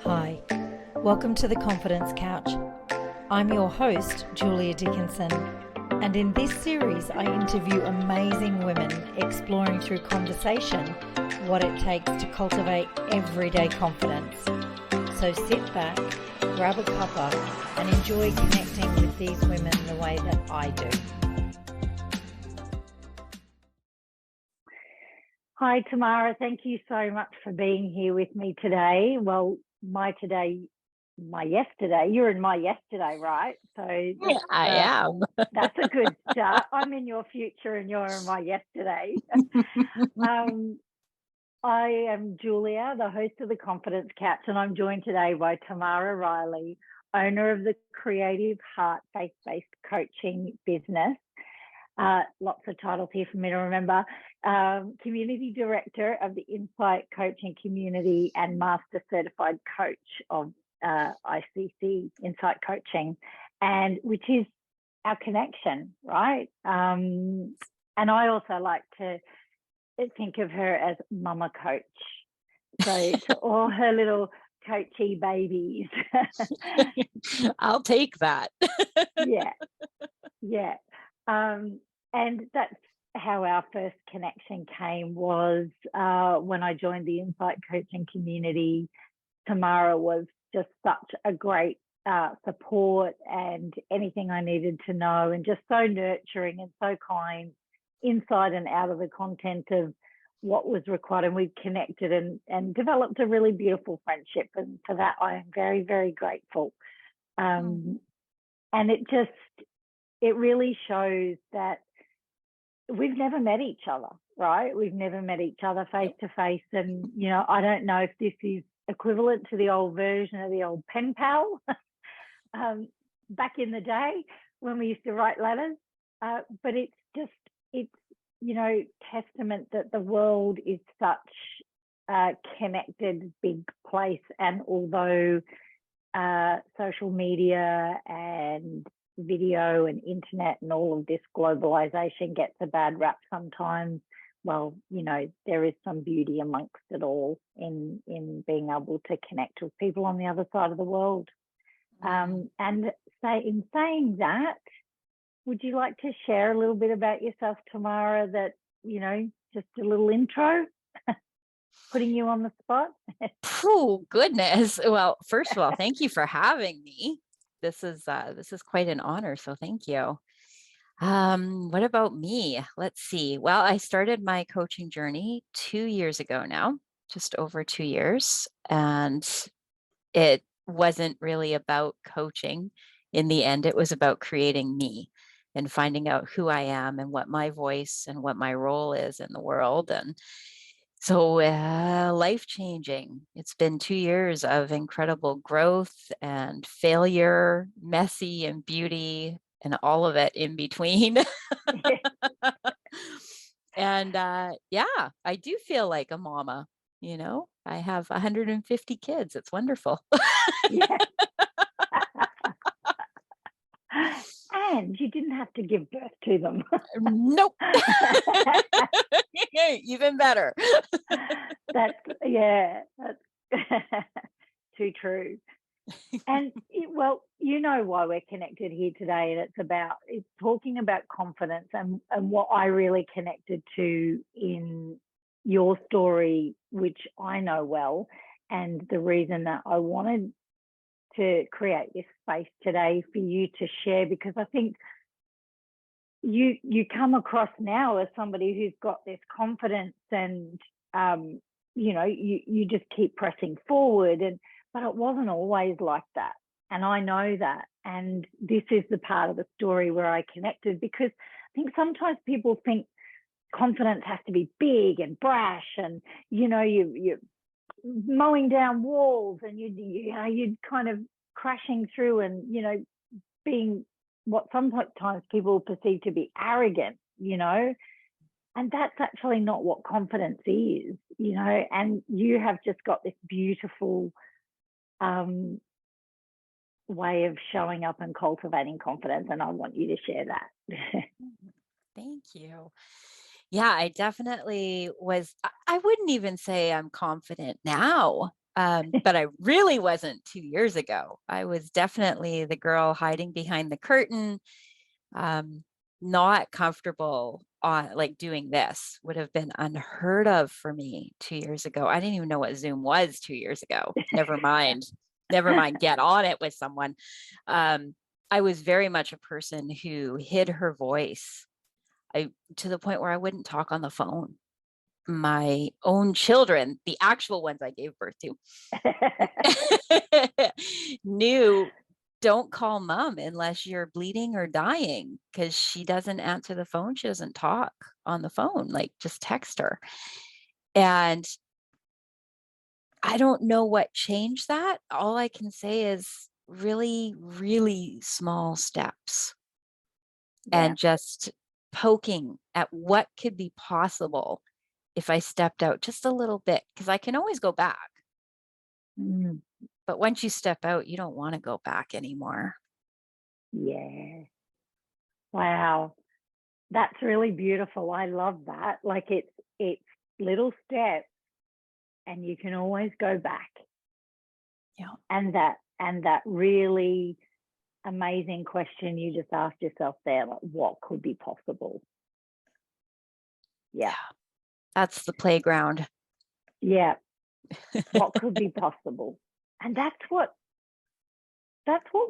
Hi, welcome to the Confidence Couch. I'm your host, Julia Dickenson, and in this series I interview amazing women exploring through conversation what it takes to cultivate everyday confidence. So sit back, grab a cuppa, and enjoy connecting with these women the way that I do. Hi, Tamara. Thank you so much for being here with me today. Well, my yesterday. You're in my yesterday, right? So I am. That's a good start. I'm in your future and you're in my yesterday. I am Julia, the host of the Confidence Couch, and I'm joined today by Tamara Riley, owner of the Creative Heart Faith-Based Coaching business. Lots of titles here for me to remember. Community Director of the Insight Coaching Community and Master Certified Coach of ICC, Insight Coaching, and which is our connection, right? And I also like to think of her as Mumma Coach. So to all her little coachy babies. I'll take that. Yeah. And that's how our first connection came, was when I joined the Insight Coaching Community. Tamara was just such a great support and anything I needed to know, and just so nurturing and so kind inside and out of the content of what was required. And we connected and developed a really beautiful friendship. And for that, I am very, very grateful. And it really shows that we've never met each other, right? We've never met each other face to face. And, you know, I don't know if this is equivalent to the old version of the old pen pal back in the day when we used to write letters. But it's, you know, testament that the world is such a connected big place. And although social media and video and internet and all of this globalization gets a bad rap sometimes, well, you know, there is some beauty amongst it all in being able to connect with people on the other side of the world. And in saying that, would you like to share a little bit about yourself, Tamara, that, you know, just a little intro, putting you on the spot? Oh, goodness. Well, first of all, thank you for having me. This is quite an honor. So thank you. What about me? Let's see. Well, I started my coaching journey 2 years ago now, just over 2 years. And it wasn't really about coaching. In the end, it was about creating me and finding out who I am and what my voice and what my role is in the world. And so life-changing. It's been 2 years of incredible growth and failure, messy and beauty, and all of it in between. And yeah, I do feel like a mama. You know, I have 150 kids. It's wonderful. Yeah. And you didn't have to give birth to them. Nope. Even better. That's too true. And well, you know why we're connected here today, and it's talking about confidence, and what I really connected to in your story, which I know well, and the reason that I wanted to create this space today for you to share, because I think you come across now as somebody who's got this confidence, and you know, you just keep pressing forward, but it wasn't always like that, and I know that. And this is the part of the story where I connected, because I think sometimes people think confidence has to be big and brash, and you know, you're mowing down walls, and you're kind of crashing through, and you know, being what sometimes people perceive to be arrogant, you know. And that's actually not what confidence is, you know. And you have just got this beautiful way of showing up and cultivating confidence, and I want you to share that. Thank you. Yeah, I definitely was. I wouldn't even say I'm confident now. But I really wasn't 2 years ago. I was definitely the girl hiding behind the curtain, not comfortable on like doing this would have been unheard of for me 2 years ago. I didn't even know what Zoom was 2 years ago. Never mind get on it with someone. I was very much a person who hid her voice. To the point where I wouldn't talk on the phone. My own children, the actual ones I gave birth to, knew, don't call mom unless you're bleeding or dying, because she doesn't answer the phone. She doesn't talk on the phone, like just text her. And I don't know what changed that. All I can say is really, really small steps and just poking at what could be possible if I stepped out just a little bit, because I can always go back. But once you step out, you don't want to go back anymore. Yeah. Wow. That's really beautiful. I love that. Like it's little steps and you can always go back. Yeah. And that really amazing question you just asked yourself there, like what could be possible? Yeah. That's the playground. Yeah. What could be possible? And that's what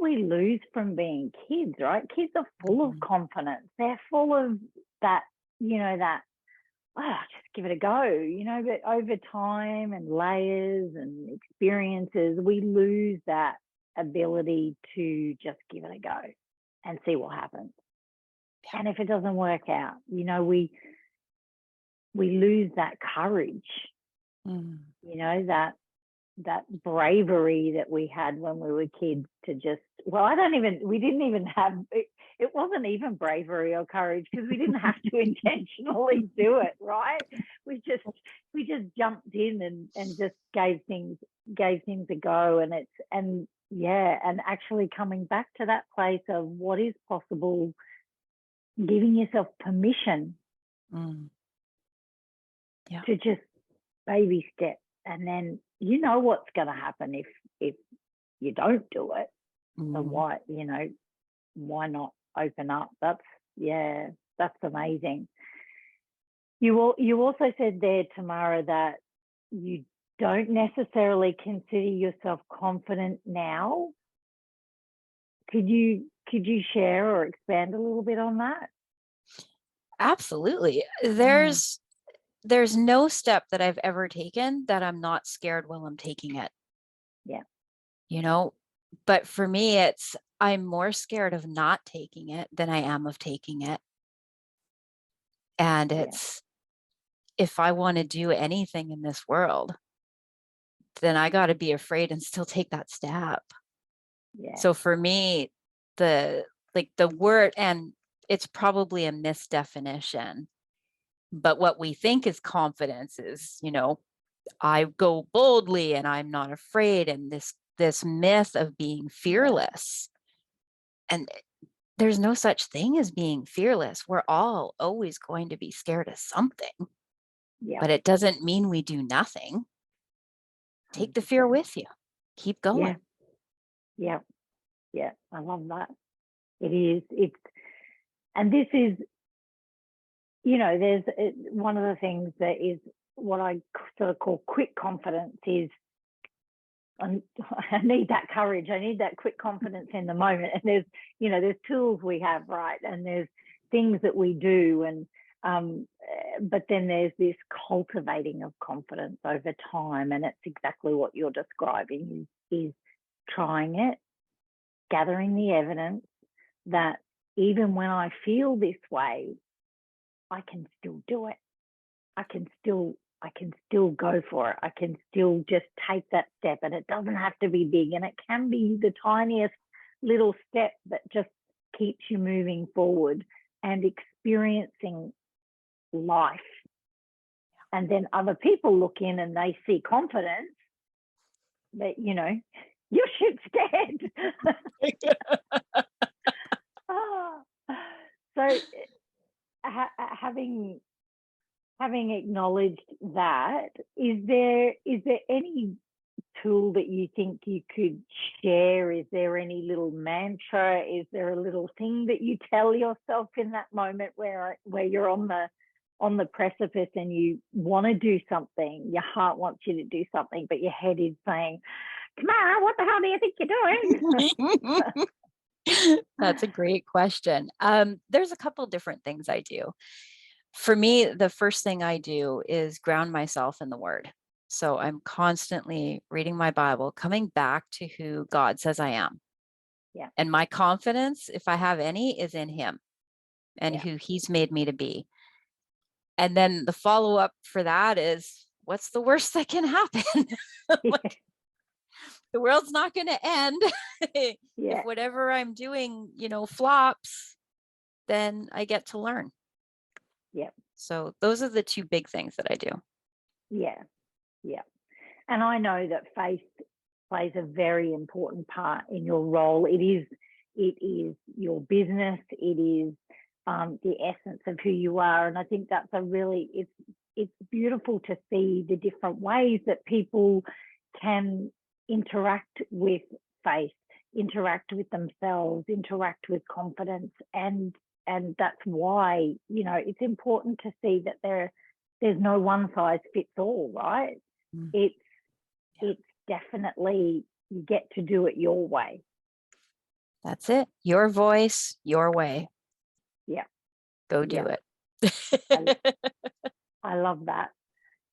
we lose from being kids, right? Kids are full of confidence. They're full of that, that, just give it a go, but over time and layers and experiences, we lose that ability to just give it a go and see what happens. And if it doesn't work out, we lose that courage, that bravery that we had when we were kids to just, we didn't even have, it wasn't even bravery or courage because we didn't have to intentionally do it, right? We just jumped in and just gave things a go. And actually coming back to that place of what is possible, giving yourself permission to just baby step, and then what's going to happen if you don't do it. So why not open up? That's amazing. You also said there, Tamara, that you don't necessarily consider yourself confident now. Could you share or expand a little bit on that? Absolutely. There's no step that I've ever taken that I'm not scared while I'm taking it. Yeah. But for me, I'm more scared of not taking it than I am of taking it. And if I want to do anything in this world, then I got to be afraid and still take that step. Yeah. So for me, the word, and it's probably a misdefinition, but what we think is confidence is, I go boldly and I'm not afraid, and this myth of being fearless. And there's no such thing as being fearless. We're all always going to be scared of something. Yeah. But it doesn't mean we do nothing. Take the fear with you. Keep going. Yeah. I love that. It is. And this is, there's one of the things that is what I sort of call quick confidence is, I need that courage. I need that quick confidence in the moment. And there's tools we have, right? And there's things that we do. And, but then there's this cultivating of confidence over time. And it's exactly what you're describing is trying it, gathering the evidence that even when I feel this way, I can still do it. I can still go for it. I can still just take that step, and it doesn't have to be big, and it can be the tiniest little step that just keeps you moving forward and experiencing life. And then other people look in and they see confidence, but you're shit scared. So having acknowledged that, is there any tool that you think you could share? Is there any little mantra? Is there a little thing that you tell yourself in that moment where you're on the precipice and you want to do something, your heart wants you to do something, but your head is saying, Tamara, what the hell do you think you're doing? That's a great question. There's a couple different things I do. For me, the first thing I do is ground myself in the Word. So I'm constantly reading my Bible, coming back to who God says I am. Yeah. And my confidence, if I have any, is in Him and Yeah. who He's made me to be. And then the follow-up for that is, what's the worst that can happen? Like, the world's not going to end. Yeah. If whatever I'm doing, flops, then I get to learn. Yeah. So those are the two big things that I do. Yeah. Yeah. And I know that faith plays a very important part in your role. It is your business. It is the essence of who you are. And I think that's it's beautiful to see the different ways that people can interact with faith, interact with themselves, interact with confidence. And that's why, it's important to see that there's no one size fits all, right? It's definitely, you get to do it your way. That's it. Your voice, your way. Yeah. Go do it. I love that.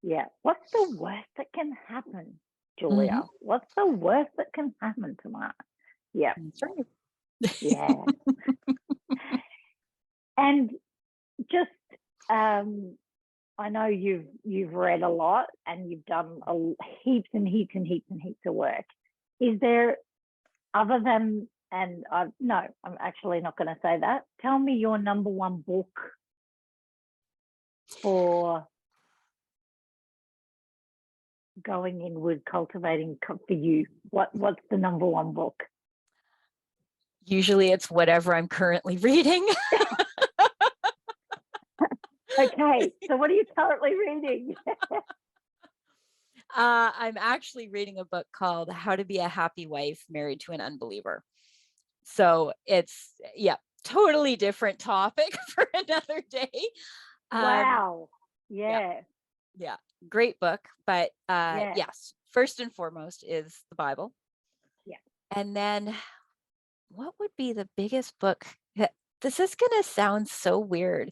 Yeah. What's the worst that can happen, Julia? Mm-hmm. What's the worst that can happen, Tamara? Yeah. That's right. Yeah. And just, I know you've read a lot and you've done heaps and heaps and heaps and heaps of work. Is there, other than, no, I'm actually not going to say that. Tell me your number one book for going inward, cultivating for you. What's the number one book? Usually it's whatever I'm currently reading. Okay, so what are you currently reading? I'm actually reading a book called How to Be a Happy Wife Married to an Unbeliever. So it's, totally different topic for another day. Wow. Yeah. Yeah. Great book. But yes, first and foremost is the Bible. Yeah. And then what would be the biggest book? This is going to sound so weird,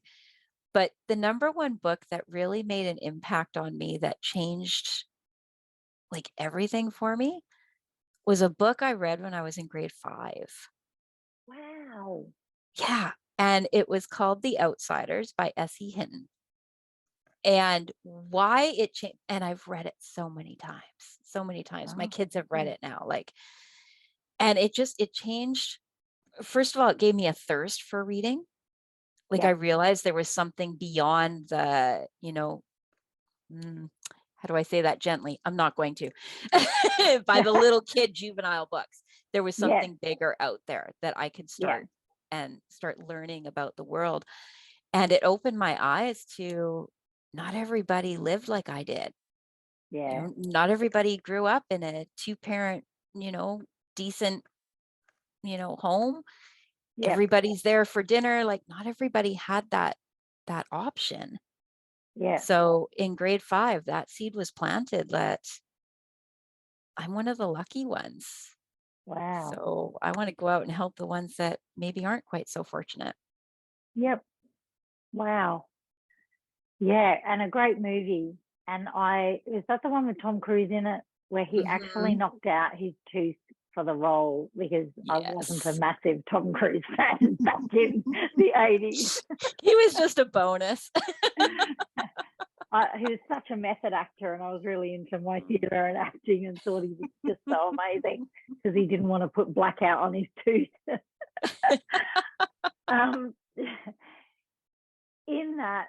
but the number one book that really made an impact on me, that changed like everything for me, was a book I read when I was in grade 5. Wow. Yeah. And it was called The Outsiders by S.E. Hinton. And why it changed, and I've read it so many times. My kids have read it now. And it changed. First of all, it gave me a thirst for reading. I realized there was something beyond the, how do I say that gently? I'm not going to. By the little kid juvenile books. There was something bigger out there that I could start learning about the world. And it opened my eyes to, not everybody lived like I did. Yeah. Not everybody grew up in a 2-parent, decent, home. Yeah. Everybody's there for dinner. Not everybody had that option. Yeah. So in grade 5, that seed was planted that I'm one of the lucky ones. Wow. So I want to go out and help the ones that maybe aren't quite so fortunate. Yep. Wow. Yeah. And a great movie. And is that the one with Tom Cruise in it, where he actually knocked out his tooth for the role? Because I wasn't a massive Tom Cruise fan back in the 80s. He was just a bonus. He was such a method actor, and I was really into my theatre and acting and thought he was just so amazing because he didn't want to put blackout on his tooth. In that,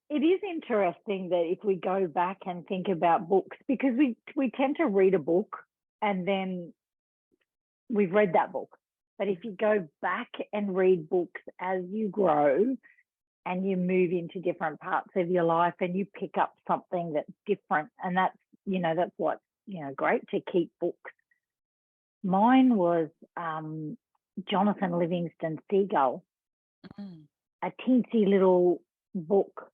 it is interesting that if we go back and think about books, because we tend to read a book and then we've read that book. But if you go back and read books as you grow and you move into different parts of your life and you pick up something that's different, and that's what great to keep books. Mine was Jonathan Livingston Seagull, a teensy little book.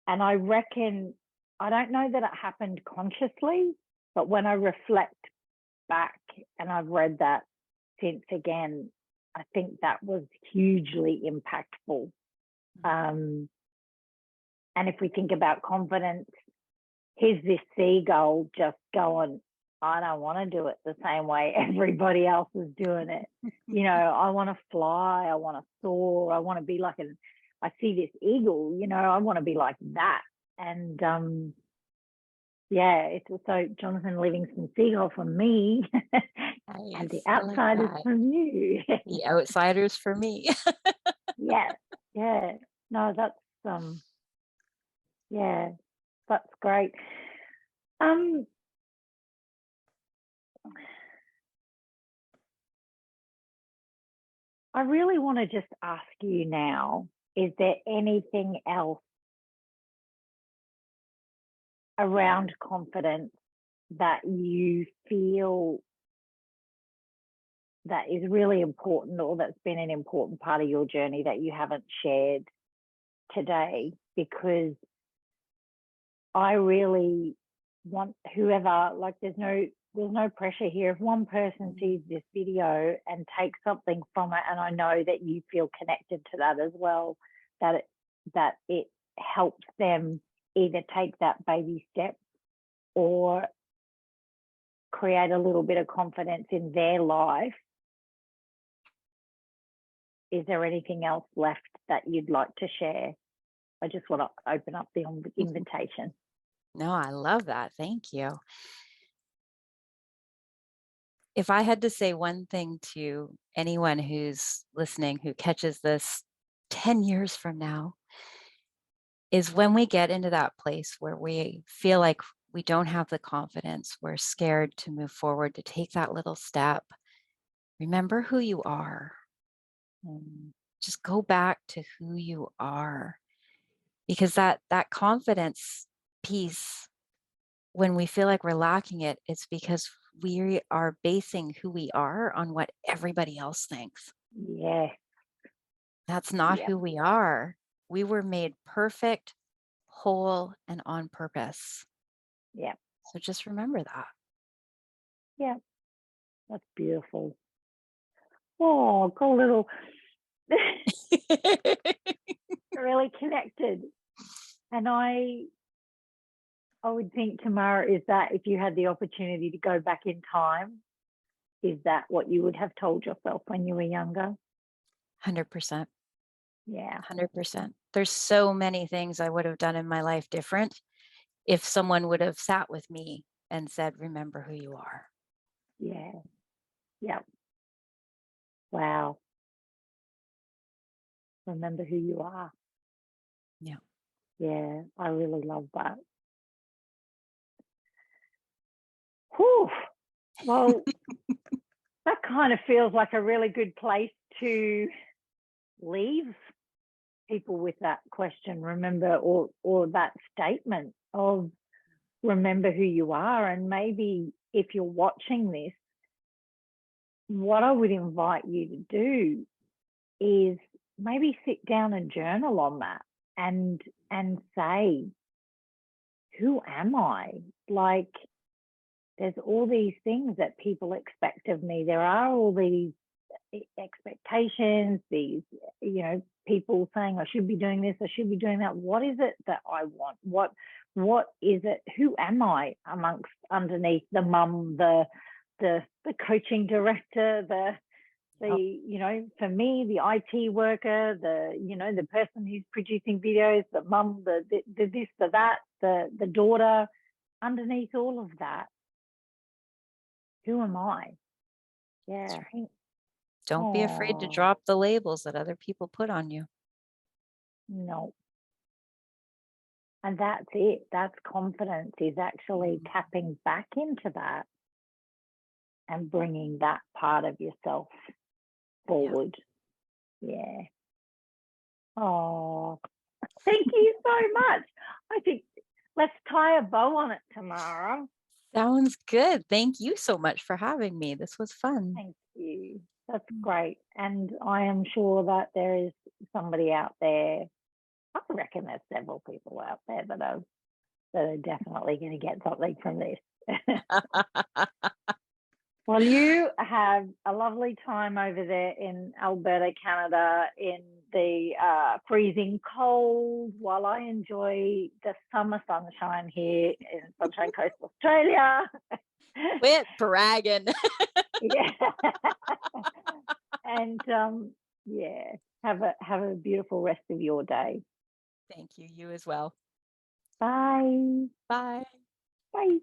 And I reckon, I don't know that it happened consciously, but when I reflect back and I've read that since again, I think that was hugely impactful. And if we think about confidence, here's this seagull just going, I don't want to do it the same way everybody else is doing it. I want to fly, I want to soar, I want to be like I see this eagle, I want to be like that. And it's also Jonathan Livingston Seagull for me. Nice. And the outsiders from you. The outsiders for me. Yeah. No, that's that's great. I really want to just ask you now, is there anything else around confidence that you feel that is really important, or that's been an important part of your journey that you haven't shared today? Because I really want whoever, like there's no pressure here. If one person sees this video and takes something from it, and I know that you feel connected to that as well, that it helps them either take that baby step or create a little bit of confidence in their life. Is there anything else left that you'd like to share? I just want to open up the invitation. No, I love that. Thank you. If I had to say one thing to anyone who's listening, who catches this 10 years from now, is when we get into that place where we feel like we don't have the confidence, we're scared to move forward, to take that little step, remember who you are. Just go back to who you are, because that confidence piece, when we feel like we're lacking it, it's because we are basing who we are on what everybody else thinks. Yeah. That's not who we are. We were made perfect, whole, and on purpose. Yeah. So just remember that. Yeah. That's beautiful. Oh, got a little really connected. And I would think, Tamara, is that if you had the opportunity to go back in time, is that what you would have told yourself when you were younger? 100%. Yeah. 100%. There's so many things I would have done in my life different if someone would have sat with me and said, remember who you are. Yeah. Yeah. Wow. Remember who you are. Yeah. Yeah. I really love that. Whew. Well, that kind of feels like a really good place to leave people with that question, remember, or that statement of remember who you are. And maybe if you're watching this, what I would invite you to do is maybe sit down and journal on that and say, who am I? Like, there's all these things that people expect of me. There are all these expectations, these, people saying I should be doing this, I should be doing that. What is it that I want? What is it? Who am I underneath the mum, the coaching director, for me, the IT worker, the person who's producing videos, the mum, the this, the that, the daughter, underneath all of that, who am I? Yeah. Right. Don't be afraid to drop the labels that other people put on you. No. And that's it. That's confidence, is actually tapping back into that and bringing that part of yourself forward. Yeah. Oh, thank you so much. I think let's tie a bow on it, Tamara. Sounds good. Thank you so much for having me. This was fun. Thank you. That's great. And I am sure that there is somebody out there. I reckon there's several people out there that are definitely going to get something from this. Well, you have a lovely time over there in Alberta, Canada, in the freezing cold, while I enjoy the summer sunshine here in Sunshine Coast, Australia. Quit bragging. Yeah. And yeah, have a beautiful rest of your day. Thank you. You as well. Bye. Bye. Bye.